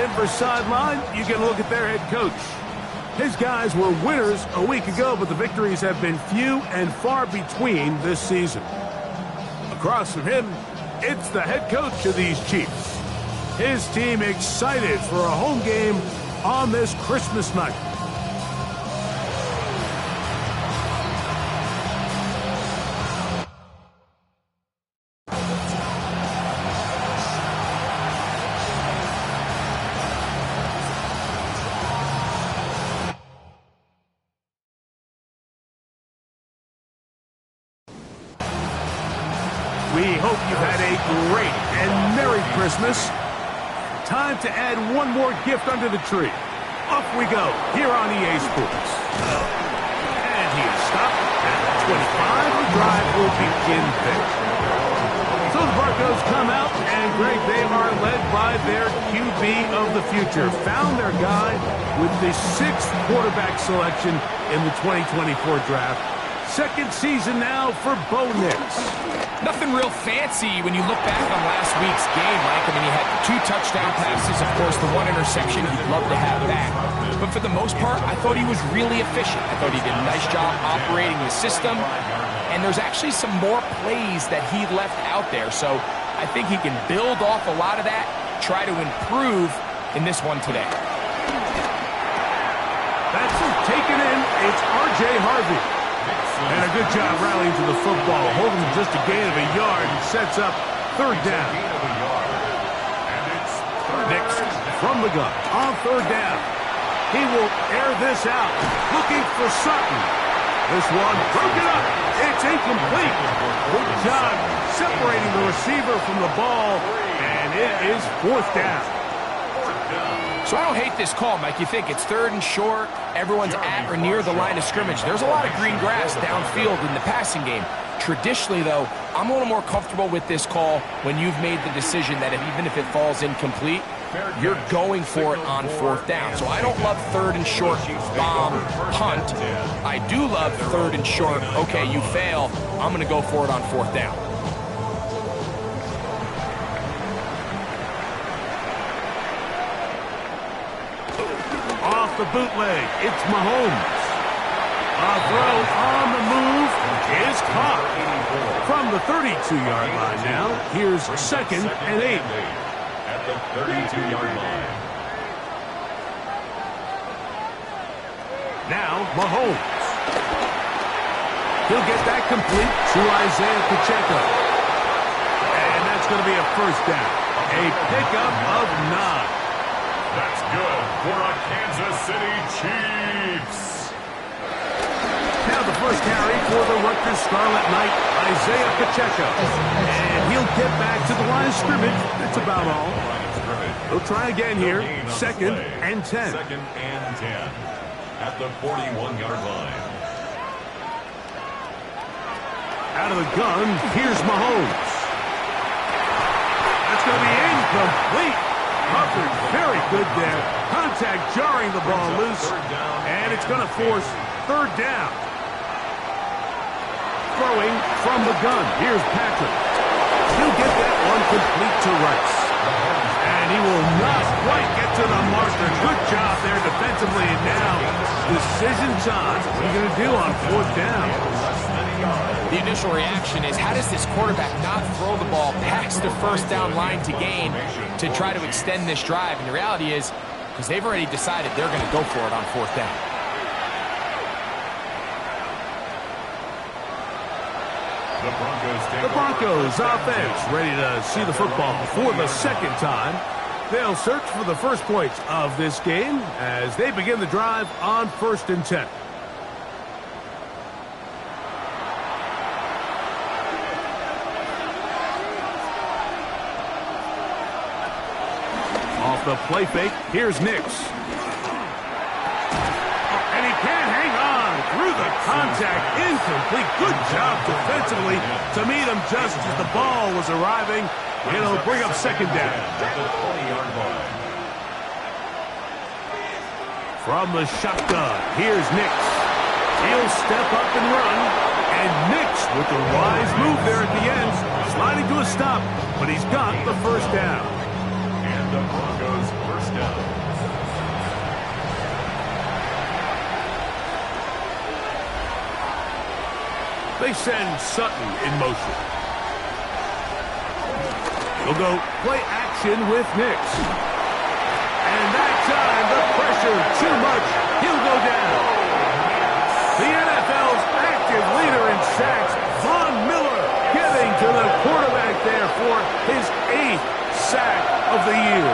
Denver sideline, you get a look at their head coach. His guys were winners a week ago, but the victories have been few and far between this season. Across from him, it's the head coach of these Chiefs. His team excited for a home game on this Christmas night. We hope you've had a great and Merry Christmas. Time to add one more gift under the tree. Off we go here on EA Sports. And he is stopped at 25. The drive will begin there. So the Broncos come out, and Greg, they are led by their QB of the future. Found their guy with the 6th quarterback selection in the 2024 draft. Second season now for Bo Nix. Nothing real fancy when you look back on last week's game, Mike. I mean, he had 2 touchdown passes, of course, the 1 interception. You'd love to have that. But for the most part, I thought he was really efficient. I thought he did a nice job operating the system. And there's actually some more plays that he left out there. So I think he can build off a lot of that, try to improve in this one today. That's taken in. It's R.J. Harvey. And a good job rallying to the football, holding just a gain of a yard and sets up 3rd down. Next, from the gun, on 3rd down. He will air this out, looking for Sutton. This one broken up. It's incomplete. Good job separating the receiver from the ball, and it is 4th down. So I don't hate this call, Mike. You think it's 3rd and short, everyone's at or near the line of scrimmage. There's a lot of green grass downfield in the passing game. Traditionally, though, I'm a little more comfortable with this call when you've made the decision that even if it falls incomplete, you're going for it on 4th down. So I don't love 3rd and short bomb punt. I do love 3rd and short, okay, you fail, I'm going to go for it on 4th down. The bootleg, it's Mahomes. A throw on the move is caught. From the 32-yard line now, here's 2nd and 8. At the 32-yard line. Now, Mahomes. He'll get that complete to Isaiah Pacheco. And that's going to be a 1st down. A pickup of 9. That's good for our Kansas City Chiefs. Now the first carry for the Rutgers Scarlet Knight, Isaiah Pacheco. And he'll get back to the line of scrimmage. That's about all. He'll try again here. 2nd and 10. 2nd and 10 at the 41-yard line. Out of the gun, here's Mahomes. That's going to be incomplete. Covered very good there. Contact jarring the ball loose. And it's going to force 3rd down. Throwing from the gun. Here's Patrick. He'll get that one complete to Rice. And he will not quite get to the marker. Good job there defensively. And now, decision time. What are you going to do on 4th down? The initial reaction is, how does this quarterback not throw the ball past the 1st down line to gain to try to extend this drive? And the reality is, because they've already decided they're going to go for it on 4th down. The Broncos offense ready to see the football for the 2nd time. They'll search for the first points of this game as they begin the drive on 1st and 10. Off the play fake, here's Nix. And he can't hang on through the contact. Incomplete. Good job defensively to meet him just as the ball was arriving. It'll bring up 2nd down. At the 20-yard line. From the shotgun, here's Nix. He'll step up and run. And Nix with the wise move there at the end. Sliding to a stop, but he's got the 1st down. And the Broncos 1st down. They send Sutton in motion. He'll go play action with Nix. And that time, the pressure too much. He'll go down. The NFL's active leader in sacks, Von Miller, getting to the quarterback there for his 8th sack of the year.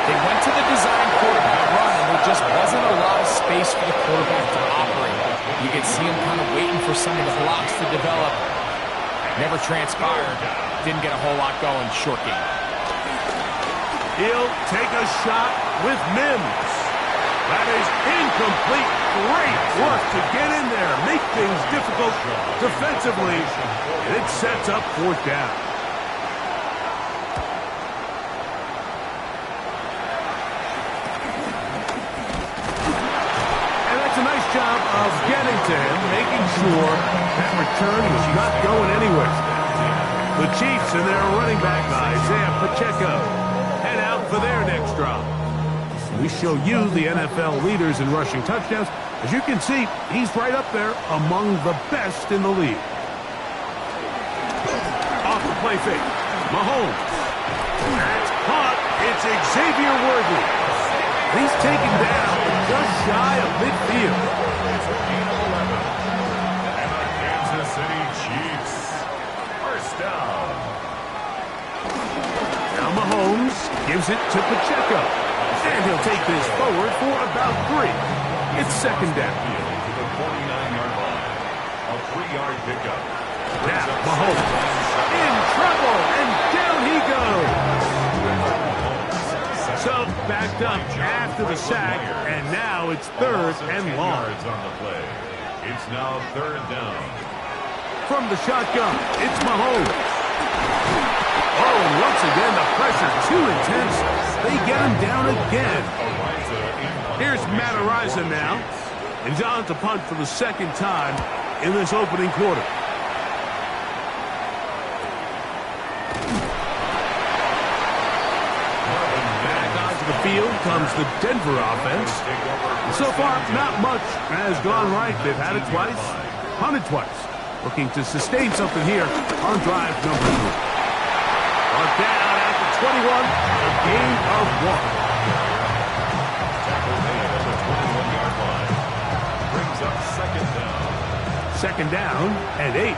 They went to the design quarterback run, and there just wasn't a lot of space for the quarterback to operate. You could see him kind of waiting for some of the blocks to develop. Never transpired. Didn't get a whole lot going. Short game. He'll take a shot with Mims. That is incomplete. Great work to get in there. Make things difficult defensively. And it sets up 4th down. And that's a nice job of getting to him, making sure that return was not going anywhere. The Chiefs and their running back, Isaiah Pacheco, head out for their next drop. We show you the NFL leaders in rushing touchdowns. As you can see, he's right up there among the best in the league. Off the play fake. Mahomes. That's caught. It's Xavier Worthy. He's taken down just shy of midfield. And the Kansas City Chiefs. First down. Now Mahomes gives it to Pacheco. And he'll take this forward for about 3. It's 2nd down. To the 49-yard line. A 3-yard pickup. Now Mahomes in trouble, and down he goes. So backed up after the sack, and now it's 3rd and long. On the play. It's now 3rd down. From the shotgun, it's Mahomes. Oh, and once again, the pressure too intense. They get him down again. Here's Matt Araiza now. And he's on to punt for the 2nd time in this opening quarter. Back onto the field comes the Denver offense. So far, not much has gone right. They've had it twice, punted twice. Looking to sustain something here on drive number 3. Brought down at the 21, a gain of 1. Tackle made at the 21-yard line. Brings up 2nd down. 2nd down and 8.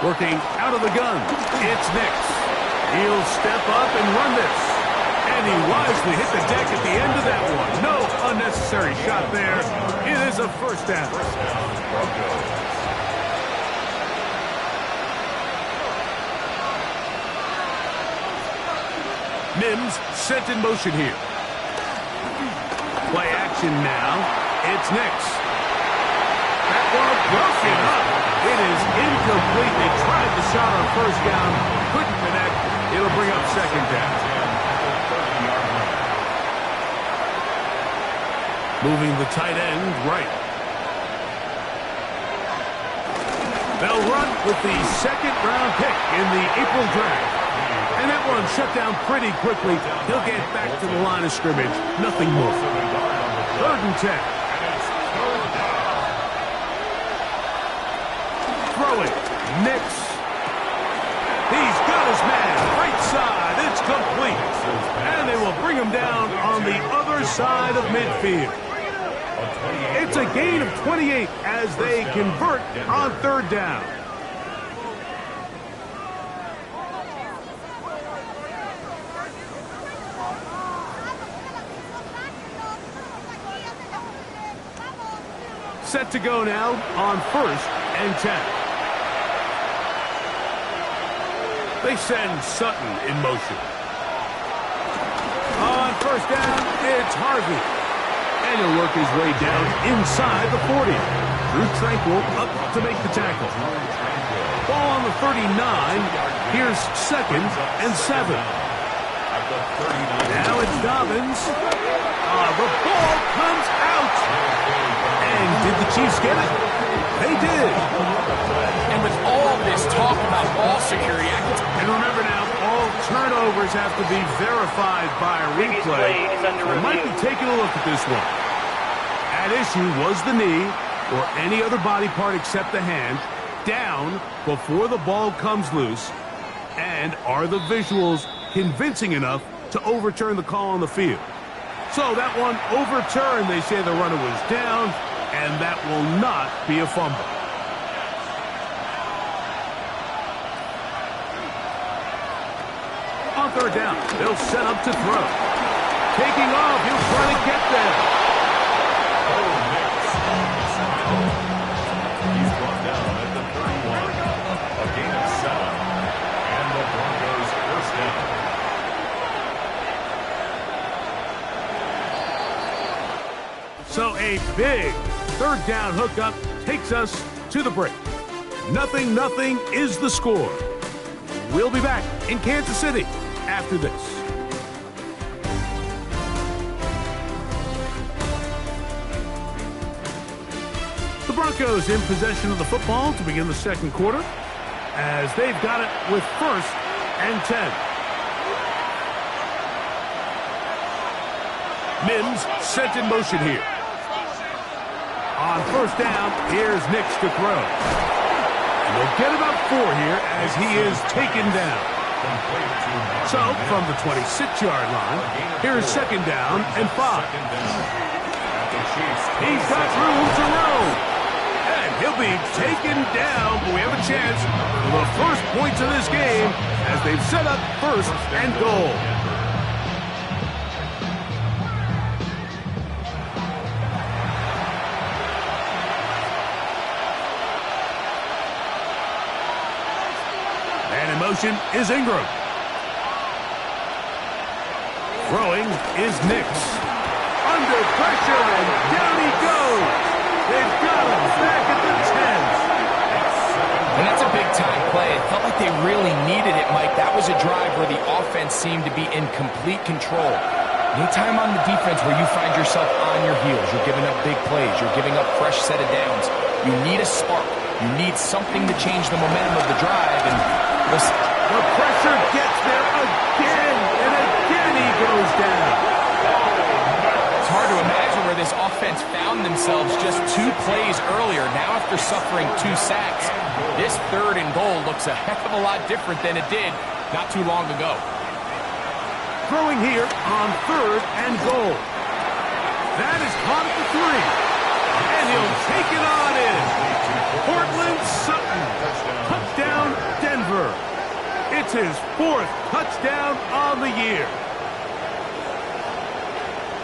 Working out of the gun, it's Nix. He'll step up and run this. And he wisely hit the deck at the end of that one. No unnecessary shot there. It is a 1st down. Mims sent in motion here. Play action now. It's Nix. That one broken up. It is incomplete. They tried the shot on 1st down. Couldn't connect. It'll bring up 2nd down. Moving the tight end right. They'll run with the 2nd-round pick in the April draft. And that one shut down pretty quickly. He'll get back to the line of scrimmage. Nothing more. 3rd and 10. Throwing. Nix. He's got his man. Right side. It's complete. And they will bring him down on the other side of midfield. It's a gain of 28 as they convert on 3rd down. Set to go now on 1st and 10. They send Sutton in motion. On 1st down, it's Harvey. And he'll work his way down inside the 40. Drew Tranquill up to make the tackle. Ball on the 39. Here's 2nd and 7. Now it's Dobbins. The ball comes out. And did the Chiefs get it? They did. And with all this talk about ball security, And remember now, all turnovers have to be verified by a replay. We might be taking a look at this one. At issue was the knee, or any other body part except the hand, down before the ball comes loose. And are the visuals convincing enough to overturn the call on the field? So that one overturned. They say the runner was down, and that will not be a fumble. On third down, they'll set up to throw. Taking off, he'll try to get there. He's brought down at the 31. A gain of 7. And the Broncos first down. So a big third down hookup takes us to the break. 0-0 is the score. We'll be back in Kansas City after this. The Broncos in possession of the football to begin the second quarter, as they've got it with 1st and 10. Mims set in motion here. On first down, here's Nix to throw. And they'll get about 4 here as he is taken down. So, from the 26-yard line, here's 2nd down and 5. He's got room to roam. And he'll be taken down, but we have a chance for the first points of this game as they've set up 1st and goal. And in motion is Ingram. Throwing is Nix. Under pressure, and down he goes. They've got him back at the 10. And that's a big-time play. It felt like they really needed it, Mike. That was a drive where the offense seemed to be in complete control. Anytime on the defense where you find yourself on your heels, you're giving up big plays, you're giving up fresh set of downs, you need a spark. You need something to change the momentum of the drive. And listen, the pressure gets there again, and again he goes down. It's hard to imagine where this offense found themselves just 2 plays earlier. Now after suffering 2 sacks, this 3rd and goal looks a heck of a lot different than it did not too long ago. Throwing here on 3rd and goal. That is caught at the 3. And he'll take it on in. Portland Sutton. Touchdown, Denver. It's his 4th touchdown on the year.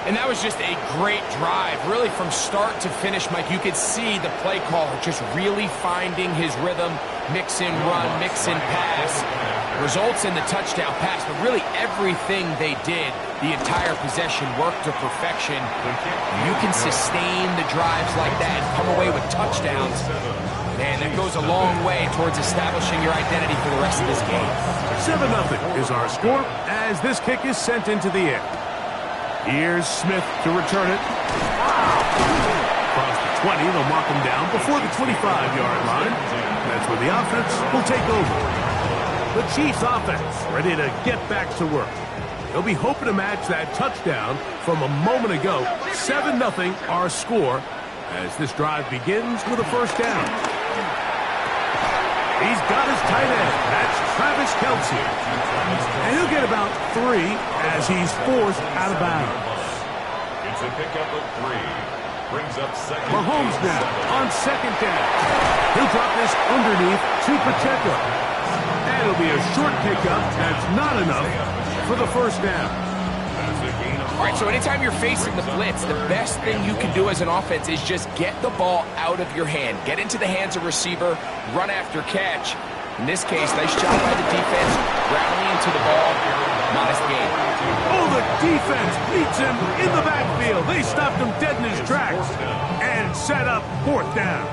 And that was just a great drive, really from start to finish, Mike. You could see the play caller just really finding his rhythm, mix in run, mix in pass. Results in the touchdown pass, but really everything they did, the entire possession worked to perfection. You can sustain the drives like that and come away with touchdowns. Man, that goes a long way towards establishing your identity for the rest of this game. 7-0 is our score as this kick is sent into the air. Here's Smith to return it. Across the 20, they'll mark him down before the 25-yard line. That's where the offense will take over. The Chiefs offense ready to get back to work. They'll be hoping to match that touchdown from a moment ago. 7-0 our score as this drive begins with a first down. He's got his tight end. That's Travis Kelce. And he'll get about 3 as he's forced out of bounds. It's a pickup of 3. Brings up 2nd. Mahomes now on 2nd down. He'll drop this underneath to Pacheco. And it'll be a short pickup. That's not enough for the first down. All right, so anytime you're facing the blitz, the best thing you can do as an offense is just get the ball out of your hand. Get into the hands of receiver, run after catch. In this case, nice job by the defense, rallying to the ball. Modest game. Oh, the defense beats him in the backfield. They stopped him dead in his tracks and set up 4th down.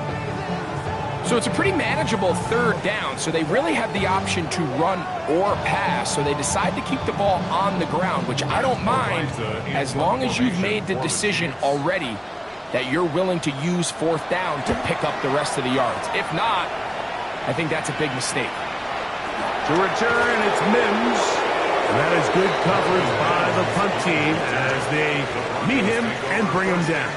So it's a pretty manageable 3rd down, so they really have the option to run or pass, so they decide to keep the ball on the ground, which I don't mind as long as you've made the decision already that you're willing to use fourth down to pick up the rest of the yards. If not, I think that's a big mistake. To return, it's Mims. And that is good coverage by the punt team as they meet him and bring him down.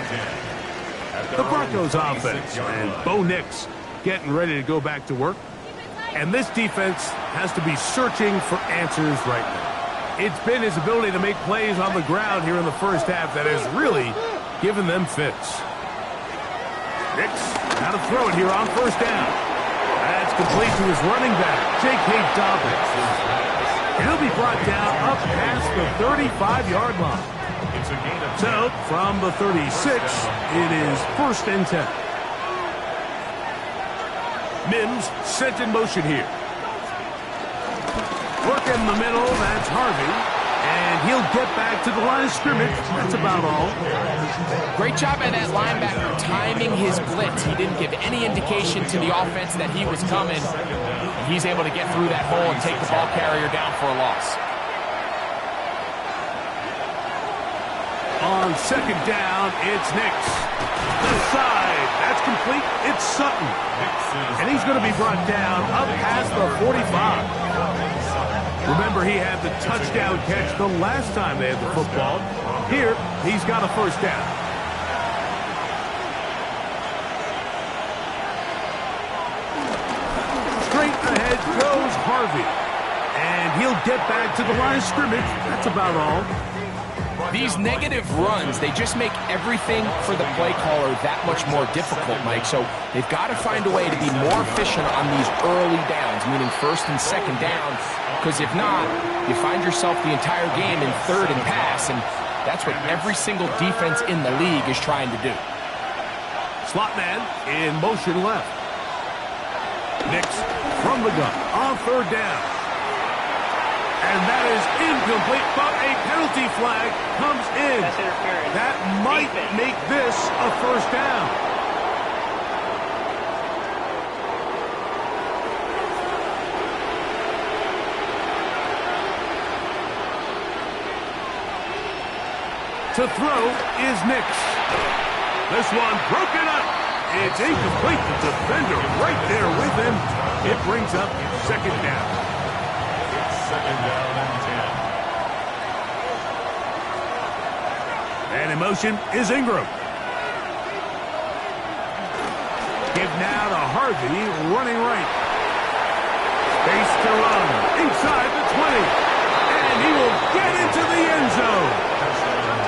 The Broncos offense and Bo Nix getting ready to go back to work. And this defense has to be searching for answers right now. It's been his ability to make plays on the ground here in the first half that has really given them fits. Nix, how to throw it here on first down. That's complete to his running back, J.K. Dobbins. He'll be brought down up past the 35-yard line. So, from the 36, it is 1st and 10. Mims sent in motion here. Work in the middle, that's Harvey. And he'll get back to the line of scrimmage. That's about all. Great job by that linebacker timing his blitz. He didn't give any indication to the offense that he was coming. And he's able to get through that hole and take the ball carrier down for a loss. On second down, it's Nix. The side, that's complete. It's Sutton. And he's going to be brought down up past the 45. Remember, he had the touchdown catch the last time they had the football. Here, he's got a first down. Straight ahead goes Harvey. And he'll get back to the line of scrimmage. That's about all. These negative runs, they just make everything for the play caller that much more difficult, Mike. So they've got to find a way to be more efficient on these early downs, meaning first and second down. Because if not, you find yourself the entire game in third and pass, and that's what every single defense in the league is trying to do. Slot man in motion left. Nix from the gun on third down. And that is incomplete, but a penalty flag comes in. That might make this a first down. To throw is Nix. This one broken up. It's incomplete. The defender right there with him. It brings up second down. Second down and 10. And in motion is Ingram. Give now to Harvey, running right. Space to run, inside the 20. And he will get into the end zone.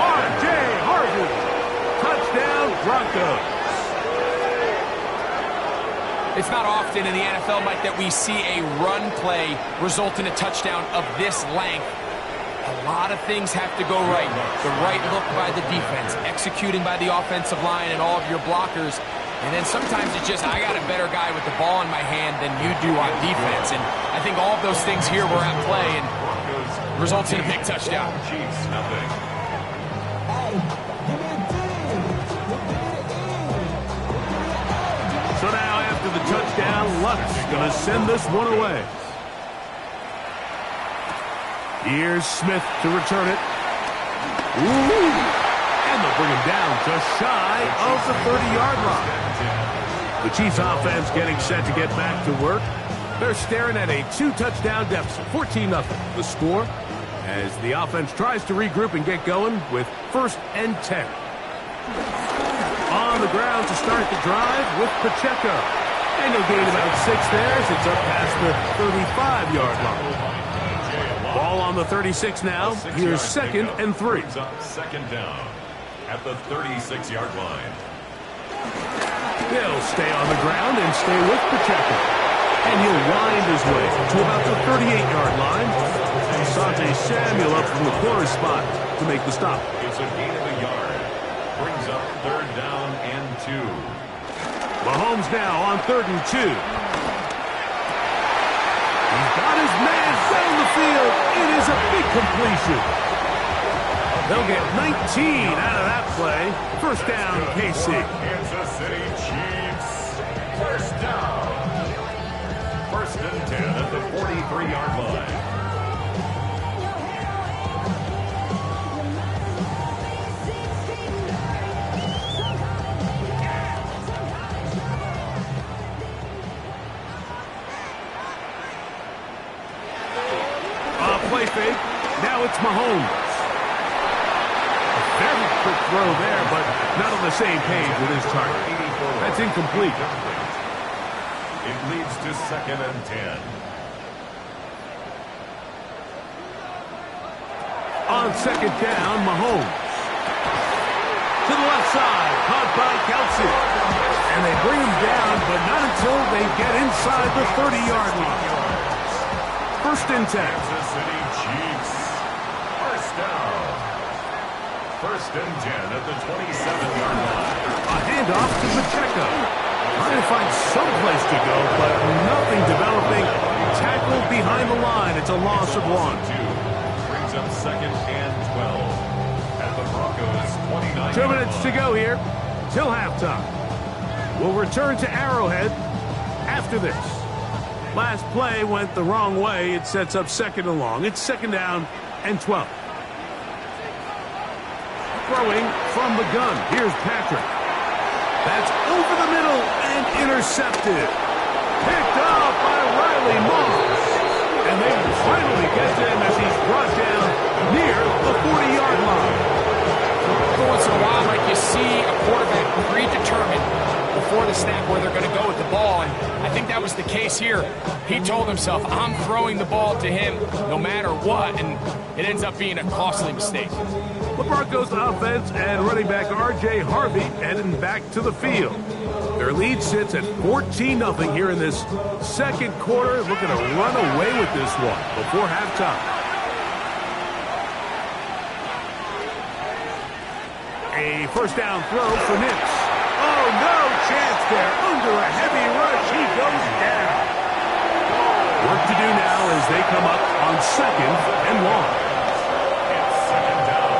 R.J. Harvey. Touchdown, Broncos. It's not often in the NFL, Mike, that we see a run play result in a touchdown of this length. A lot of things have to go right. The right look by the defense, executing by the offensive line and all of your blockers. And then sometimes it's just, I got a better guy with the ball in my hand than you do on defense. And I think all of those things here were at play and results in a big touchdown. Chiefs, nothing. So now after the touchdown, Luck's going to send this one away. Here's Smith to return it. Ooh! And they'll bring him down just shy of the 30-yard line. The Chiefs offense getting set to get back to work. They're staring at a 2-touchdown deficit, 14-0. The score as the offense tries to regroup and get going with 1st and 10. On the ground to start the drive with Pacheco. And he'll gain about 6 there as it's up past the 35-yard line. Ball on the 36 now. Here's 2nd and 3. Second down at the 36-yard line. He'll stay on the ground and stay with Pacheco. And he'll wind his way to about the 38-yard line. Asante Samuel up from the corner spot to make the stop. It's a gain of a yard. Brings up 3rd down and 2. Mahomes now on 3rd and 2. He's got his man down the field. It is a big completion. They'll get 19 out of that play. First down, KC. Kansas City Chiefs. First down. 1st and 10 at the 43-yard line. It's Mahomes. A very quick throw there, but not on the same page with his target. That's incomplete. It leads to 2nd and 10. On 2nd down, Mahomes. To the left side, caught by Kelsey. And they bring him down, but not until they get inside the 30-yard line. 1st and 10. Kansas City Chiefs. First down. 1st and 10 at the 27-yard line. A handoff to Pacheco. Trying to find some place to go, but nothing developing. Tackled behind the line. It's a loss of 1. Brings up 2nd and 12. At the Broncos 29. 2 minutes to go here till halftime. We'll return to Arrowhead after this. Last play went the wrong way. It sets up 2nd and long. It's 2nd down and 12. Throwing from the gun. Here's Patrick. That's over the middle and intercepted. Picked up by Riley Moss. And they finally get to him as he's brought down near the 40-yard line. Every once in a while, like you see a quarterback predetermined before the snap where they're going to go with the ball, and I think that was the case here. He told himself, I'm throwing the ball to him no matter what, and it ends up being a costly mistake. The Broncos offense and running back R.J. Harvey heading back to the field. Their lead sits at 14-0 here in this 2nd quarter. Looking to run away with this one before halftime. A 1st down throw for Nix. Oh, no chance there. Under a heavy rush, he goes down. Work to do now as they come up on 2nd and long. It's 2nd down.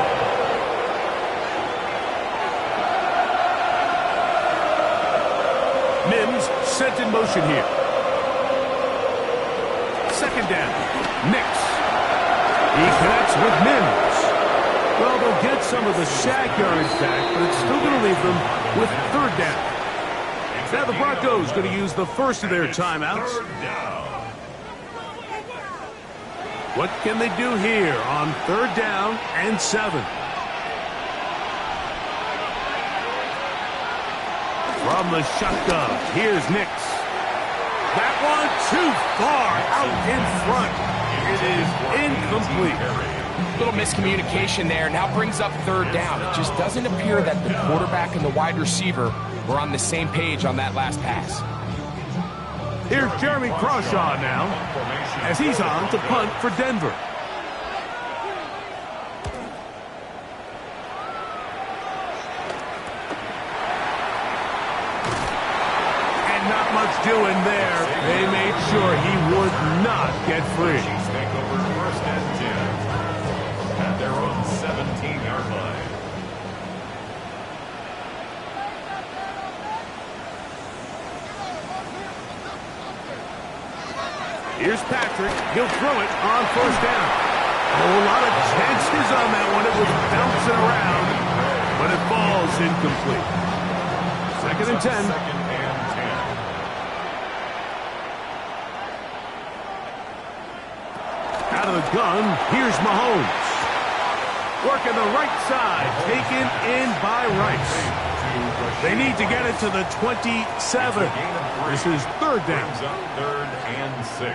Mims sent in motion here. 2nd down. Nix. He connects with Mims. Well, they'll get some of the sack yards back, but it's still going to leave them with 3rd down. Now the Broncos going to use the first of their timeouts. 3rd down. What can they do here on 3rd down and 7? From the shotgun, here's Nix. That one too far out in front. It is incomplete. Little miscommunication there. Now brings up 3rd down. It just doesn't appear that the quarterback and the wide receiver were on the same page on that last pass. Here's Jeremy Crawshaw now as he's on to punt for Denver. And not much doing there. They made sure he would not get free. Chiefs take over 1st and 10 at their own 17-yard line. Here's Patrick. He'll throw it on 1st down. A whole lot of chances on that one. It was bouncing around, but it falls incomplete. 2nd and 10. 2nd and 10. Out of the gun, here's Mahomes. Working the right side, taken in by Rice. They need to get it to the 27. This is 3rd down. Brings up 3rd and 6.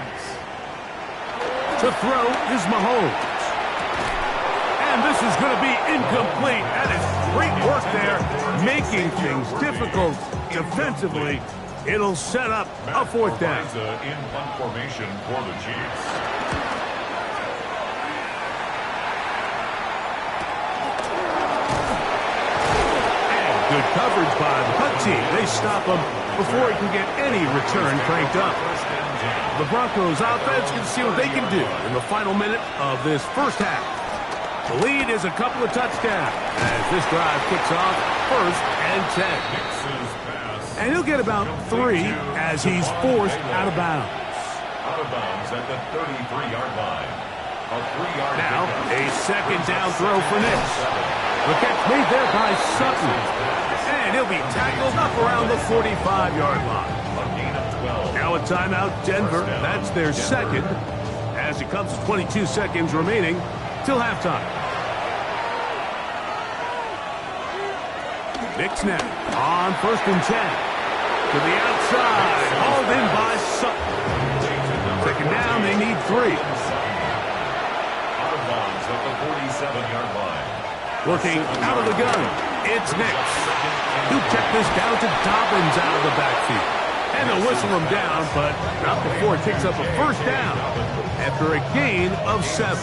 To throw is Mahomes. And this is going to be incomplete. That is great work there, making things difficult defensively. It'll set up a 4th down. In punt formation for the Chiefs. Good coverage by the punt team. They stop him before he can get any return cranked up. The Broncos offense can see what they can do in the final minute of this 1st half. The lead is a couple of touchdowns as this drive kicks off 1st and 10. Nix's pass. And he'll get about 3 as he's forced out of bounds. Out of bounds at the 33-yard line. A 3-yard Now, pickup. a 2nd down throw for Nix. The catch made there by Sutton. And he'll be tackled up around the 45-yard line. A gain of 12. Now a timeout, Denver. That's their 2nd. As it comes to 22 seconds remaining, till halftime. Knicks now on 1st and 10. To the outside. Hauled in by Sutton. Second down, they need 3. Out of bounds at the 47-yard line. Working out of the gun. It's Knicks. He'll check this down to Dobbins out of the backfield. And they'll whistle him down, but not before it picks up a first down after a gain of 7.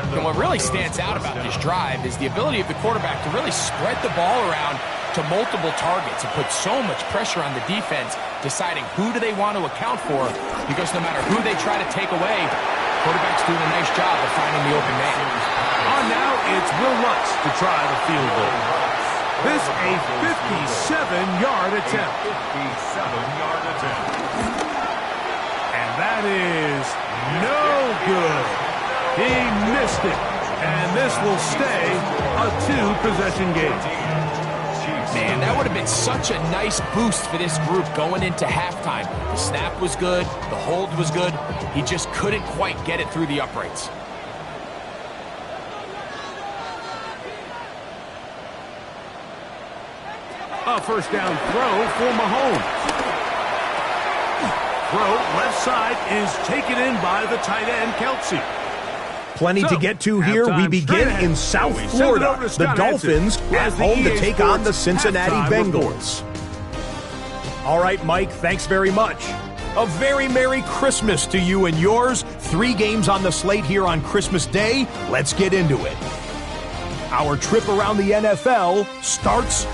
And what really stands out about this drive is the ability of the quarterback to really spread the ball around to multiple targets and put so much pressure on the defense, deciding who do they want to account for, because no matter who they try to take away, quarterback's doing a nice job of finding the open man. On now, it's Will Lutz to try the field goal. This a 57-yard attempt. 57-yard attempt. And that is no good. He missed it. And this will stay a 2-possession game. Man, that would have been such a nice boost for this group going into halftime. The snap was good. The hold was good. He just couldn't quite get it through the uprights. A first down throw for Mahomes. Throw left side is taken in by the tight end, Kelsey. Plenty to get to here. We begin in South Florida. The Dolphins at home to take on the Cincinnati Bengals. All right, Mike, thanks very much. A very Merry Christmas to you and yours. 3 games on the slate here on Christmas Day. Let's get into it. Our trip around the NFL starts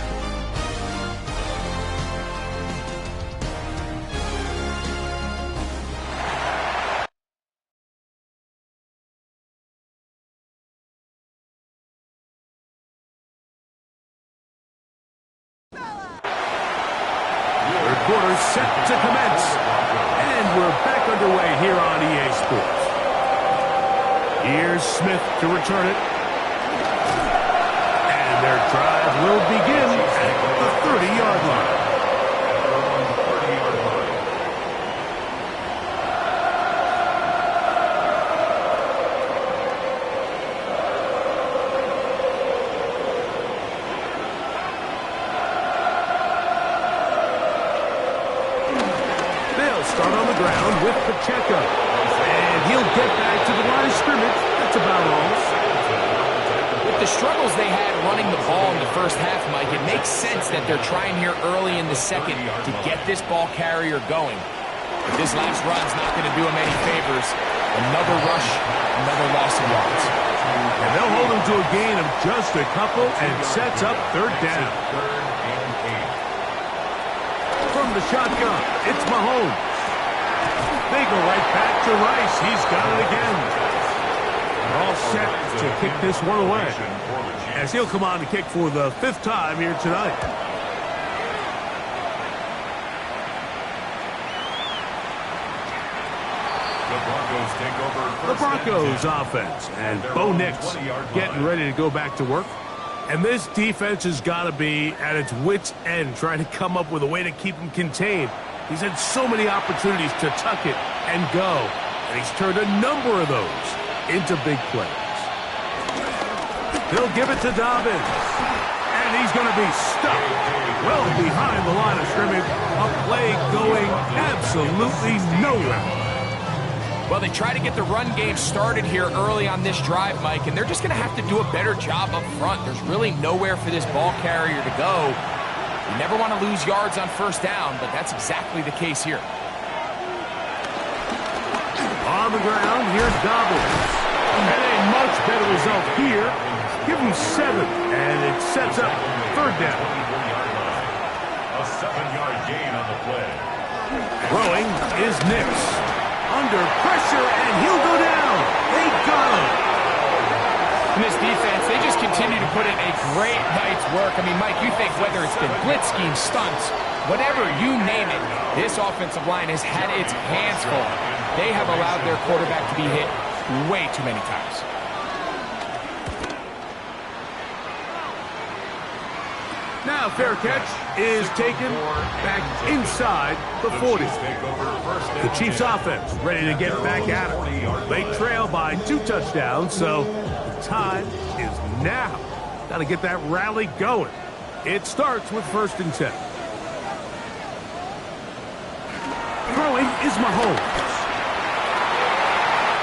quarter set to commence. And we're back underway here on EA Sports. Here's Smith to return it. And their drive will begin at the 30-yard line. Start on the ground with Pacheco. And he'll get back to the line of scrimmage. That's about all. With the struggles they had running the ball in the first half, Mike, it makes sense that they're trying here early in the second to get this ball carrier going. But this last run's not going to do him any favors. Another rush, another loss of yards. And they'll hold him to a gain of just a couple and sets up 3rd down. From the shotgun, it's Mahomes. They go right back to Rice. He's got it again. They're all set to kick this one away, as he'll come on to kick for the 5th time here tonight. The Broncos offense, and Bo Nix getting ready to go back to work. And this defense has got to be at its wits' end, trying to come up with a way to keep him contained. He's had so many opportunities to tuck it and go, and he's turned a number of those into big plays. He'll give it to Dobbins, and he's going to be stuck well behind the line of scrimmage. A play going absolutely nowhere. Well, they try to get the run game started here early on this drive, Mike, and they're just going to have to do a better job up front. There's really nowhere for this ball carrier to go. You never want to lose yards on first down, but that's exactly the case here. On the ground, here's Dobbins. And a much better result here. Give him 7, and it sets up 3rd down. A 7-yard gain on the play. Throwing is Nix. Under pressure, and he'll go down. They got him. In this defense, they just continue to put in a great night's work. I mean, Mike, you think whether it's been blitz schemes, stunts, whatever you name it, this offensive line has had its hands full. They have allowed their quarterback to be hit way too many times. Now fair catch is taken back inside the 40. The Chiefs offense ready to get back at it. They trail by 2 touchdowns, so the time is now. Got to get that rally going. It starts with 1st and 10. Throwing is Mahomes.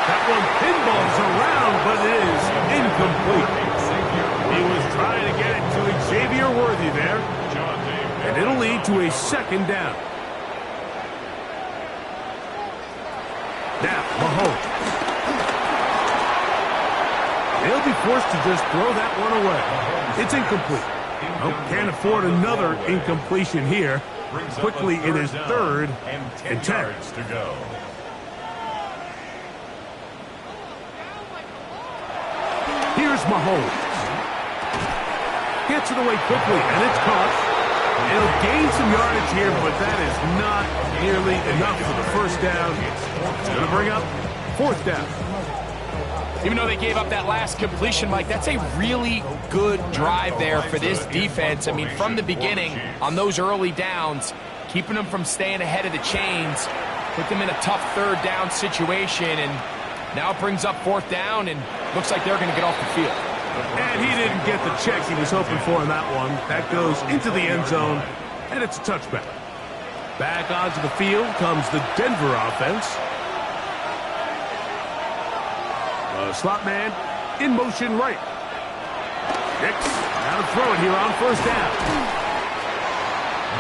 That one pinballs around, but it is incomplete. He was trying to get it to Xavier Worthy there, and it'll lead to a 2nd down. Now, Mahomes. They'll be forced to just throw that one away. It's incomplete. Oh, can't afford another incompletion here. Quickly, it is 3rd and 10. To go. Here's Mahomes. Gets it away quickly, and it's caught. It'll gain some yardage here, but that is not nearly enough for the 1st down. It's going to bring up 4th down. Even though they gave up that last completion, Mike, that's a really good drive there for this defense. I mean, from the beginning, on those early downs, keeping them from staying ahead of the chains, put them in a tough 3rd down situation, and now it brings up 4th down, and looks like they're going to get off the field. And he didn't get the check he was hoping for in that one. That goes into the end zone, and it's a touchback. Back onto the field comes the Denver offense. Slot man in motion right. Nix, now to throw it here on 1st down.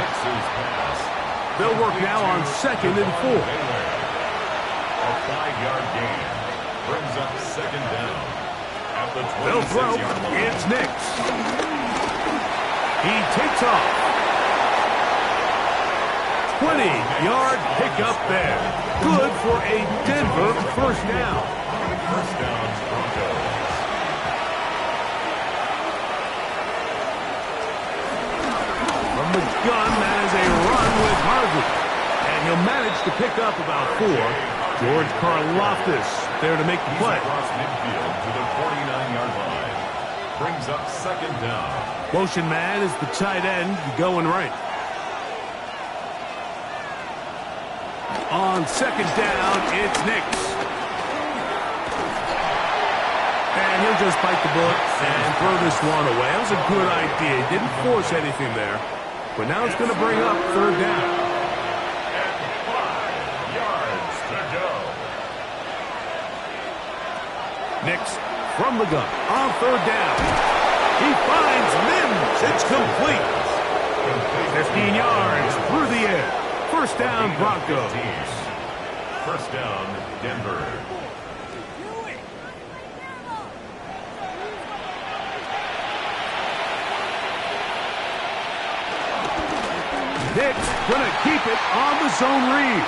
Nix's pass. They'll work now on 2nd and 4. A 5-yard gain brings up 2nd down. At the 26-yard They'll throw. line. It's Nix. He takes off. 20-yard pickup there. Good for a Denver 1st down. 1st down, Broncos. From the gun, that is a run with Harvey. And he'll manage to pick up about 4. George Karlaftis there to make the play. Across midfield to the 49-yard line. Brings up 2nd down. Motion man is the tight end going right. On 2nd down, it's Nix. And he'll just bite the bullet and throw this one away. That was a good idea. He didn't force anything there. But now it's going to bring up 3rd down. And 5 yards to go. Nix from the gun on 3rd down. He finds Mims. It's complete. 15 yards through the air. 1st down, Broncos. 1st down, Denver. Nix gonna keep it on the zone read.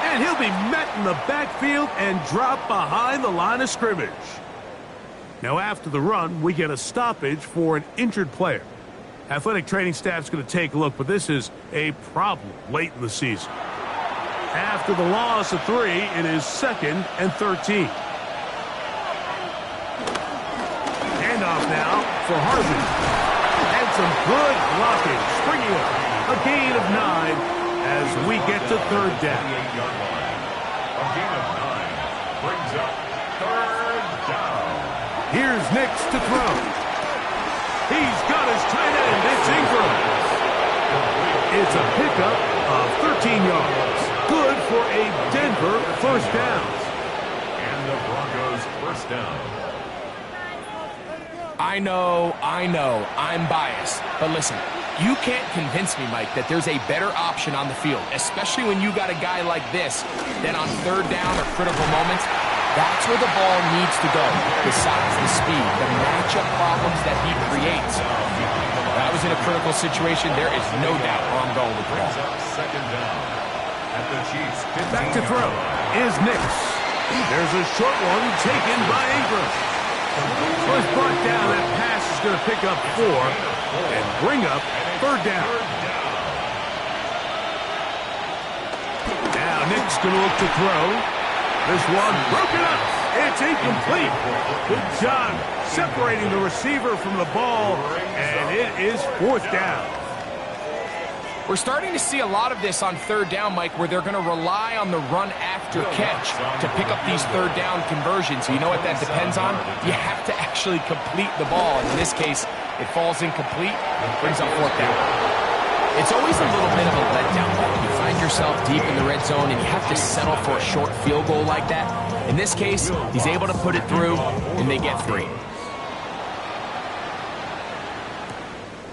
And he'll be met in the backfield and dropped behind the line of scrimmage. Now after the run, we get a stoppage for an injured player. Athletic training staff's going to take a look, but this is a problem late in the season. After the loss of 3, it is 2nd and 13. Handoff now for Harvey. And some good blocking, springing up. A gain of 9 as we get to 3rd down. 28-yard line. A gain of 9 brings up 3rd down. Here's Nix to throw. He's got his tight end. It's Ingram. It's a pickup of 13 yards. Good for a Denver 1st down. And the Broncos 1st down. I know, I'm biased. But listen, you can't convince me, Mike, that there's a better option on the field, especially when you got a guy like this, that on 3rd down or critical moments, that's where the ball needs to go. The size, the speed, the matchup problems that he creates. That was in a critical situation. There is no doubt where I'm going with the ball. 2nd down. At the Chiefs. Back to throw is Nix. There's a short one taken by Ingram. So it's brought down. That pass is going to pick up 4 and bring up 3rd down. Now Nix going to look to throw. This one broken up. It's incomplete. Good job separating the receiver from the ball, and it is 4th down. We're starting to see a lot of this on 3rd down, Mike, where they're going to rely on the run after catch to pick up these 3rd down conversions. So you know what that depends on? You have to actually complete the ball. In this case, it falls incomplete, brings up 4th down. It's always a little bit of a letdown. You find yourself deep in the red zone, and you have to settle for a short field goal like that. In this case, he's able to put it through, and they get 3.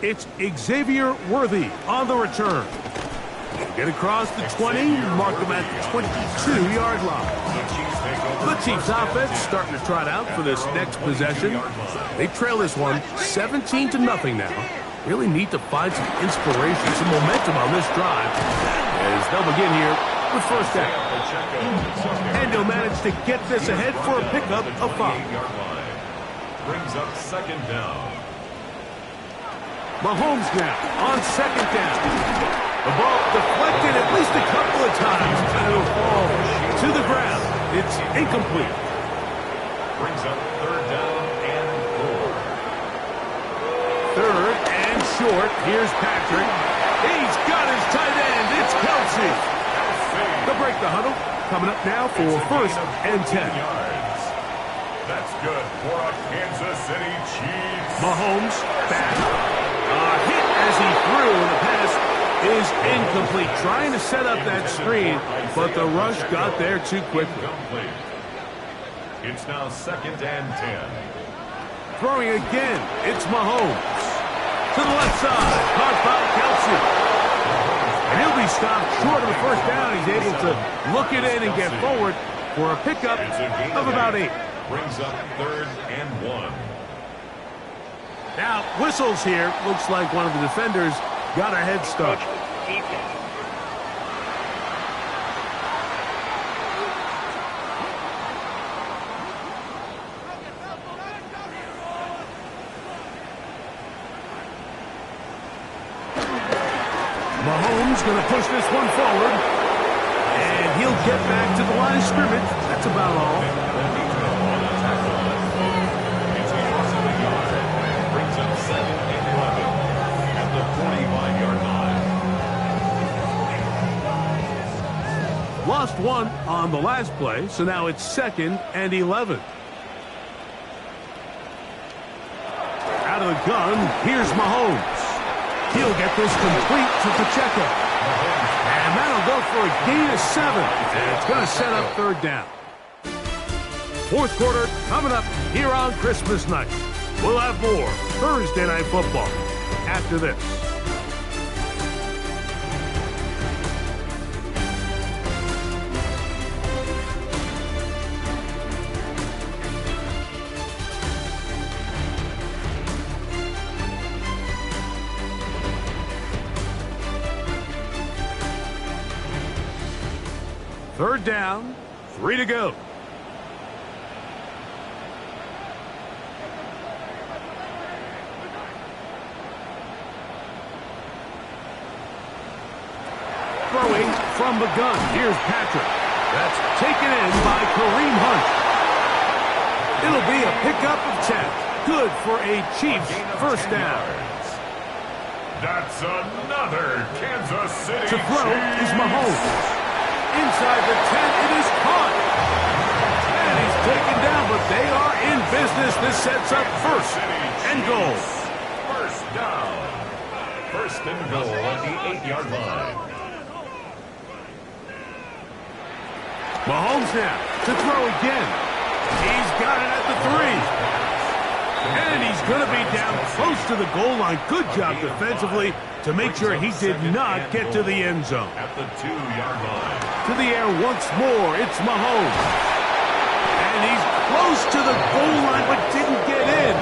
It's Xavier Worthy on the return. Get across the 20, mark them at the 22-yard line. The Chiefs offense starting to trot out for this next possession. They trail this one 17-0 now. Really need to find some inspiration, some momentum on this drive as they'll begin here with 1st down. And he'll manage to get this ahead for a pickup of 5. Brings up 2nd down. Mahomes now on 2nd down. The ball deflected at least a couple of times, and it'll fall to the ground. It's incomplete. Brings up 3rd down and 4. 3rd and short. Here's Patrick. He's got his tight end. It's Kelsey. They'll break the huddle. Coming up now for 1st and 10. That's good for a Kansas City Chiefs. Mahomes back. Hit as he threw, and the pass is incomplete. Trying to set up that screen, but the rush got there too quickly. It's now 2nd and 10. Throwing again, it's Mahomes. To the left side, caught by Kelsey. And he'll be stopped short of the 1st down. He's able to look it in and get forward for a pickup of about 8. Brings up 3rd and 1. Now, whistles here. Looks like one of the defenders got a head start. Mahomes going to push this one forward. And he'll get back to the line of scrimmage. That's about all. Lost 1 on the last play, so now it's 2nd and 11. Out of the gun, here's Mahomes. He'll get this complete to Pacheco. And that'll go for a gain of 7. And it's going to set up 3rd down. 4th quarter coming up here on Christmas night. We'll have more Thursday Night Football after this. Third down, 3 to go. Throwing from the gun. Here's Patrick. That's taken in by Kareem Hunt. It'll be a pickup of 10. Good for a Chiefs 1st down. That's another Kansas City to throw is Mahomes. Inside the 10, it is caught. And he's taken down, but they are in business. This sets up 1st and goal. 1st down. 1st and goal at the 8-yard line. Mahomes now to throw again. He's got it at the 3. And he's going to be down close to the goal line. Good job defensively to make sure he did not get to the end zone. At the 2-yard line. To the air once more, it's Mahomes. And he's close to the goal line, but didn't get in.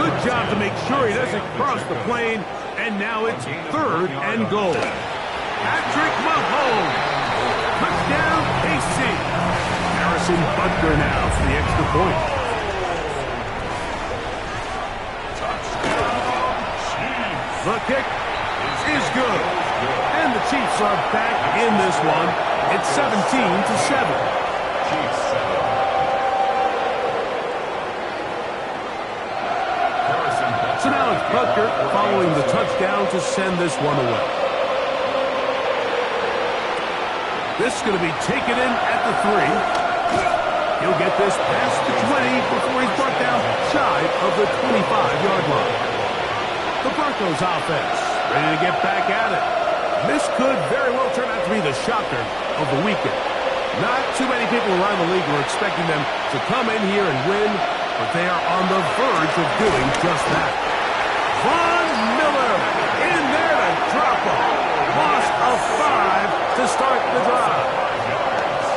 Good job to make sure he doesn't cross the plane. And now it's 3rd and goal. Patrick Mahomes. Touchdown, KC. Harrison Butker now for the extra point. The kick is good. And the Chiefs are back in this one. It's 17-7. Chiefs 7. following the touchdown to send this one away. This is going to be taken in at the 3. He'll get this past the 20 before he's brought down shy of the 25-yard line. The Broncos offense ready to get back at it. This could very well turn out to be the shocker of the weekend. Not too many people around the league were expecting them to come in here and win, but they are on the verge of doing just that. Von Miller in there to drop them. Loss of 5 to start the drive.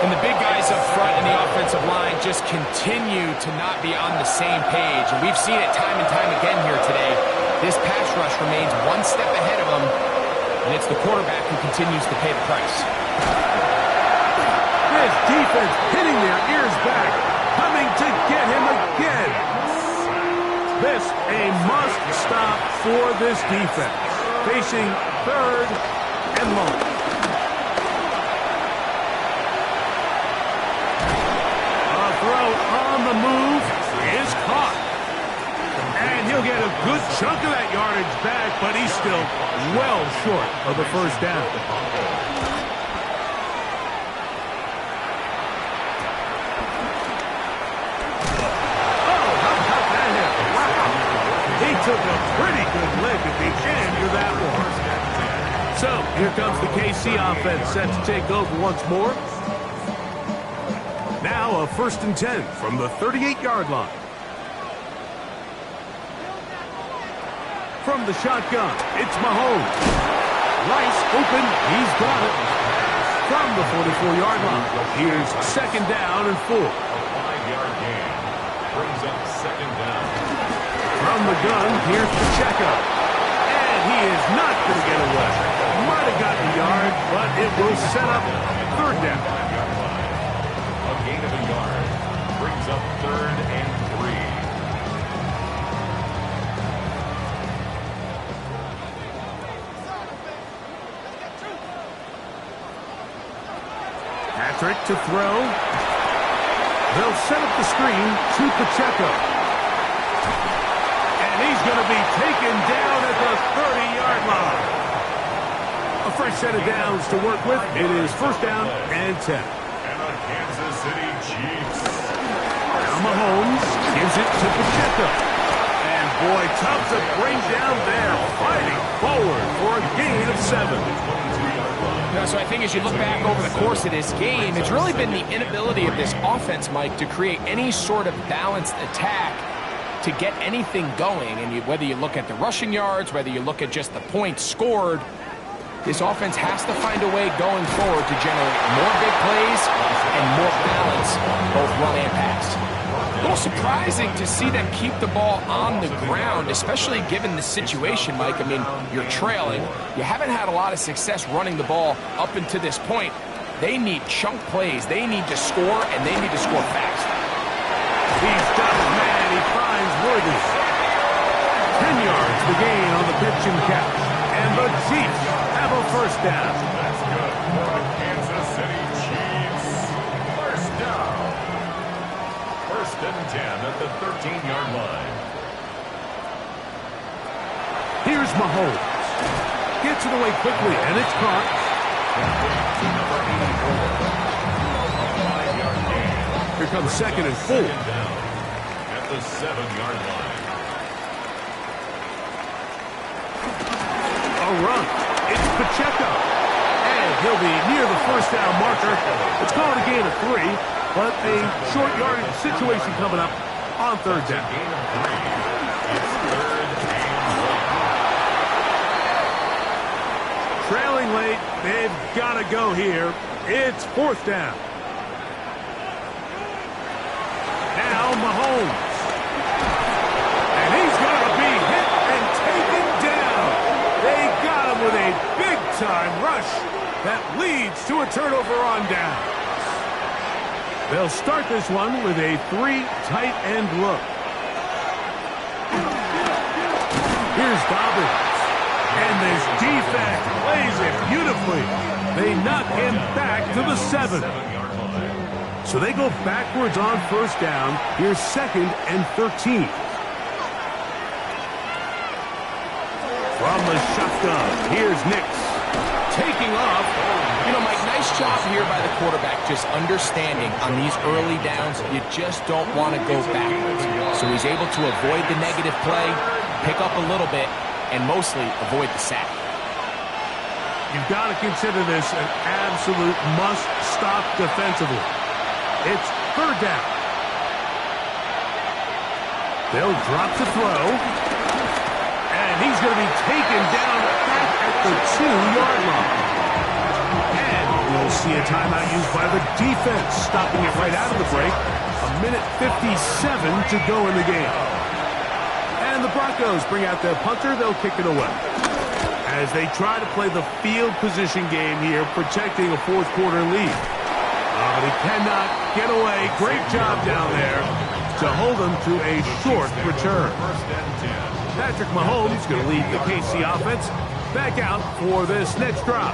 And the big guys up front in the offensive line just continue to not be on the same page. And we've seen it time and time again here today. This pass rush remains one step ahead of them, and it's the quarterback who continues to pay the price. This defense hitting their ears back, coming to get him again. This a must-stop for this defense, facing 3rd and long. A throw on the move is caught. And he'll get a good chunk of that yardage back, but he's still well short of the first down. Oh, how about that hit? Wow. He took a pretty good lick at the end of that one. So, here comes the KC offense set to take over once more. Now a 1st and 10 from the 38-yard line. From the shotgun, it's Mahomes. Rice open, he's got it. From the 44-yard line, here's 2nd down and 4. A 5-yard gain brings up 2nd down. From the gun, here's Pacheco. And he is not going to get away. Might have gotten a yard, but it will set up 3rd down. A gain of a yard brings up 3rd and 3. Patrick to throw. They'll set up the screen to Pacheco. And he's going to be taken down at the 30-yard line. A fresh set of downs to work with. It is 1st down and 10. And the Kansas City Chiefs. Now Mahomes gives it to Pacheco. And boy, tough to bring down there. Fighting forward for a gain of 7. So I think as you look back over the course of this game, it's really been the inability of this offense, Mike, to create any sort of balanced attack to get anything going. And whether you look at the rushing yards, whether you look at just the points scored, this offense has to find a way going forward to generate more big plays and more balance, both run and pass. A little surprising to see them keep the ball on the ground, especially given the situation, Mike. I mean, you're trailing. You haven't had a lot of success running the ball up until this point. They need chunk plays. They need to score, and they need to score fast. He's got his man. He finds Worthy. 10 yards the gain on the pitch and catch. And the Chiefs have a 1st down. That's good for the Kansas City Chiefs. 1st down. 1st and 10 at the 13-yard line. Here's Mahomes. Gets it away quickly, and it's caught. Number 84. A 5-yard gain. Here comes 2nd and 4. Down at the 7-yard line. A run. It's Pacheco. And he'll be near the 1st down marker. It's called a gain of 3, but a short yardage situation coming up on 3rd down. Gain of 3. It's 3rd and 1. Trailing late. They've got to go here. It's 4th down. Now Mahomes. And he's going to be hit and taken down. They got him with a big-time rush that leads to a turnover on downs. They'll start this one with a 3 tight end look. Here's Dobbins. And this defense plays it beautifully. They knock him back to the 7. So they go backwards on 1st down. Here's 2nd and 13. the shotgun. Here's Nix. Taking off. You know, Mike, nice job here by the quarterback, just understanding on these early downs, you just don't want to go backwards. So he's able to avoid the negative play, pick up a little bit, and mostly avoid the sack. You've got to consider this an absolute must-stop defensively. It's third down. They'll drop to throw. And he's going to be taken down back at the 2-yard line. And we'll see a timeout used by the defense, stopping it right out of the break. 1:57 to go in the game. And the Broncos bring out their punter. They'll kick it away. As they try to play the field position game here, protecting a fourth-quarter lead. But he cannot get away. Great job down there to hold them to a short return. Patrick Mahomes going to lead the KC offense back out for this next drive.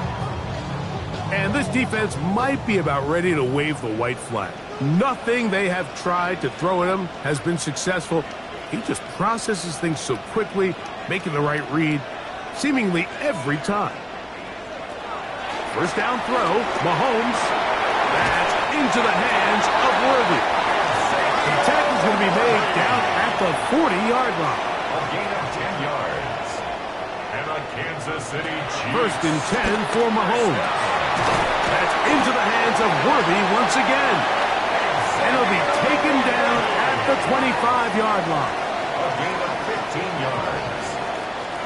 And this defense might be about ready to wave the white flag. Nothing they have tried to throw at him has been successful. He just processes things so quickly, making the right read seemingly every time. First down throw, Mahomes. That's into the hands of Worthy. The tackle is going to be made down at the 40-yard line. A gain of 10 yards. And a Kansas City Chiefs. First and 10 for Mahomes. That's into the hands of Worthy once again. And he'll be taken down at the 25-yard line. A gain of 15 yards.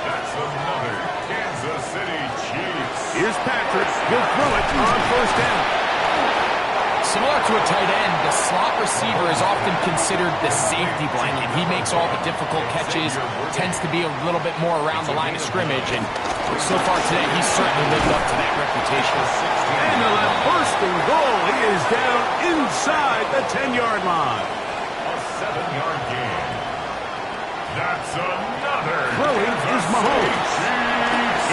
That's another Kansas City Chiefs. Here's Patrick. He'll throw it on first down. Similar to a tight end, the slot receiver is often considered the safety blanket. He makes all the difficult catches, tends to be a little bit more around the line of scrimmage, and so far today, he's certainly lived up to that reputation. And they'll have first and goal. He is down inside the 10-yard line. A 7-yard gain. That's another. Throwing is Mahomes.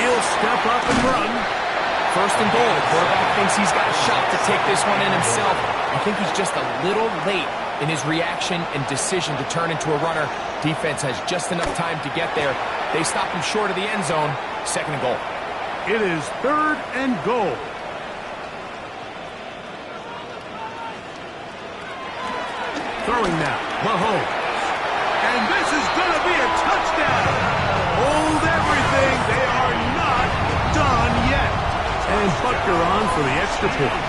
He'll step up and run. First and goal. The quarterback thinks he's got a shot to take this one in himself. I think he's just a little late in his reaction and decision to turn into a runner. Defense has just enough time to get there. They stop him short of the end zone. Second and goal. It is third and goal. Throwing now, Mahomes. And this is going to be a touchdown. Hold everything. They are not done yet. And Butker on for the extra point.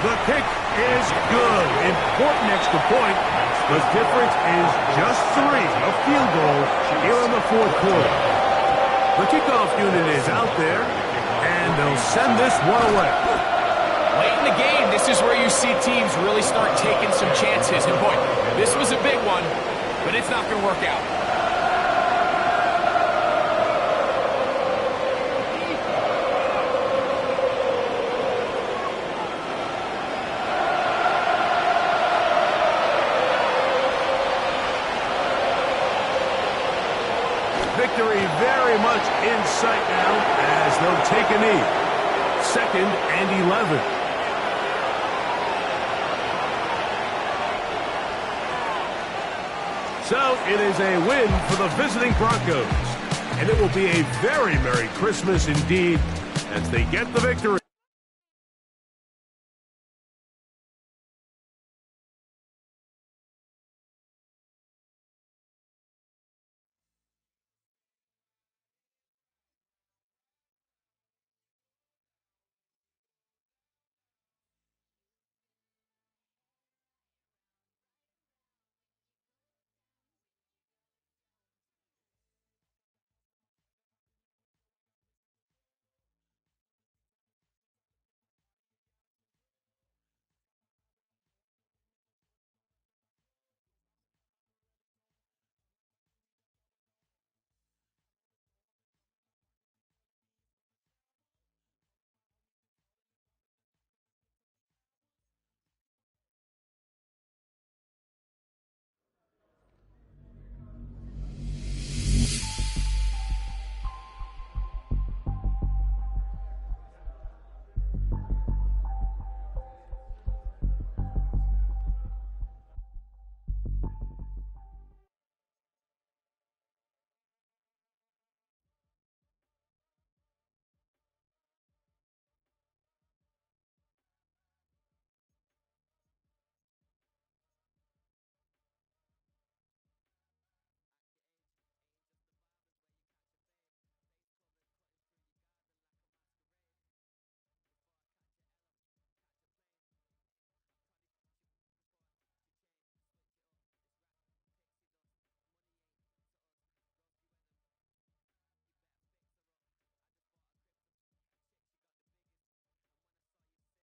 The kick is good. Important extra point. The difference is just 3, a field goal here in the fourth quarter. The kickoff unit is out there, and they'll send this one away. Late in the game, this is where you see teams really start taking some chances. And boy, this was a big one, but it's not going to work out. Victory very much in sight now as they'll take a knee. 2nd and 11. So it is a win for the visiting Broncos. And it will be a very Merry Christmas indeed as they get the victory.